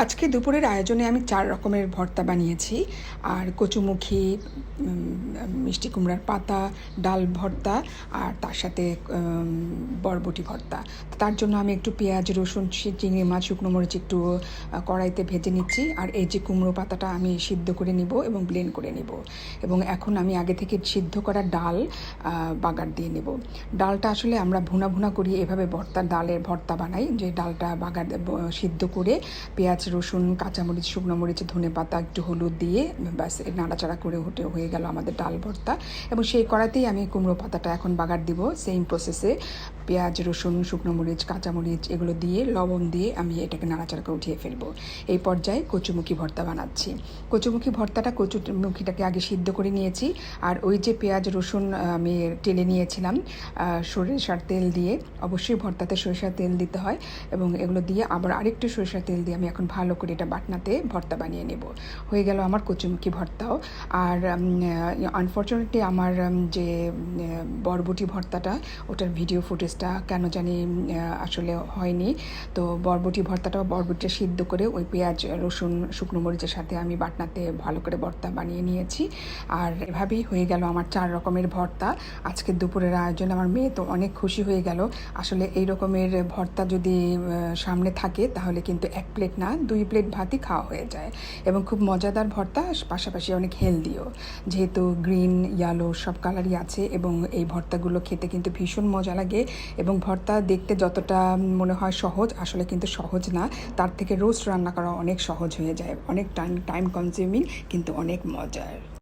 আজকে দুপুরের আয়োজনে আমি 4 রকমের ভর্তা বানিয়েছি। আর কচুমুখী, মিষ্টি কুমড়ার পাতা, ডাল ভর্তা আর তার সাথে বরবটি ভর্তা। তার জন্য আমি একটু পেঁয়াজ, রসুন, চিংড়ি মাছ, শুকনো মরিচ একটু কড়াইতে ভেজে নিচ্ছি। আর এই যে কুমড়ো পাতাটা আমি সিদ্ধ করে নিব এবং ব্লেন্ড করে নিব। এবং এখন আমি আগে থেকে সিদ্ধ করা ডাল বাগার দিয়ে নেব। ডালটা আসলে আমরা ভুনা ভুনা করি, এভাবে ডালের ভর্তা বানাই, যে ডালটা বাগার সিদ্ধ করে পেঁয়াজ, রসুন, কাঁচামরিচ, শুকনো মরিচ, ধনেপাতা, একটু হলুদ দিয়ে ব্যাস নাড়াচাড়া করে হয়ে গেল আমাদের ডাল ভর্তা। এবং সেই কড়াতেই আমি কুমড়ো পাতাটা এখন বাগার দিব। সেম প্রসেসে পেঁয়াজ, রসুন, শুকনো মরিচ, কাঁচামরিচ এগুলো দিয়ে লবণ দিয়ে আমি এটাকে নাড়াচাড়া করে উঠিয়ে ফেলবো। এই পর্যায়ে কচুমুখী ভর্তা বানাচ্ছি। কচুমুখী ভর্তাটা কচুমুখীটাকে আগে সিদ্ধ করে নিয়েছি। আর ওই যে পেঁয়াজ, রসুন আমি টেলে নিয়েছিলাম সরিষার তেল দিয়ে, অবশ্যই ভর্তাতে সরিষার তেল দিতে হয়, এবং এগুলো দিয়ে আবার আরেকটু সরিষার তেল দিয়ে আমি এখন ভালো করে এটা বাটনাতে ভর্তা বানিয়ে নেব। হয়ে গেল আমার কচুমুখী ভর্তাও। আর আনফর্চুনেটলি আমার যে বরবটি ভর্তাটা, ওটার ভিডিও ফুটেজটা কেন জানি আসলে হয়নি। তো বরবটি বরবটিটা সিদ্ধ করে ওই পেঁয়াজ, রসুন, শুকনো মরিচের সাথে আমি বাটনাতে ভালো করে ভর্তা বানিয়ে নিয়েছি। আর এভাবেই হয়ে গেল আমার 4 রকমের ভর্তা আজকে দুপুরের আয়োজন। আমার মেয়ে তো অনেক খুশি হয়ে গেল। আসলে এই রকমের ভর্তা যদি সামনে থাকে তাহলে কিন্তু 1 প্লেট না 2 প্লেট ভাতই খাওয়া হয়ে যায়। এবং খুব মজাদার ভর্তা, পাশাপাশি অনেক হেলদিও, যেহেতু গ্রিন, ইয়েলো সব কালারই আছে। এবং এই ভর্তাগুলো খেতে কিন্তু ভীষণ মজা লাগে। এবং ভর্তা দেখতে যতটা মনে হয় সহজ, আসলে কিন্তু সহজ না। তার থেকে রোস্ট রান্না করা অনেক সহজ হয়ে যায়, অনেক টাইম কনজিউমিং, কিন্তু অনেক মজার।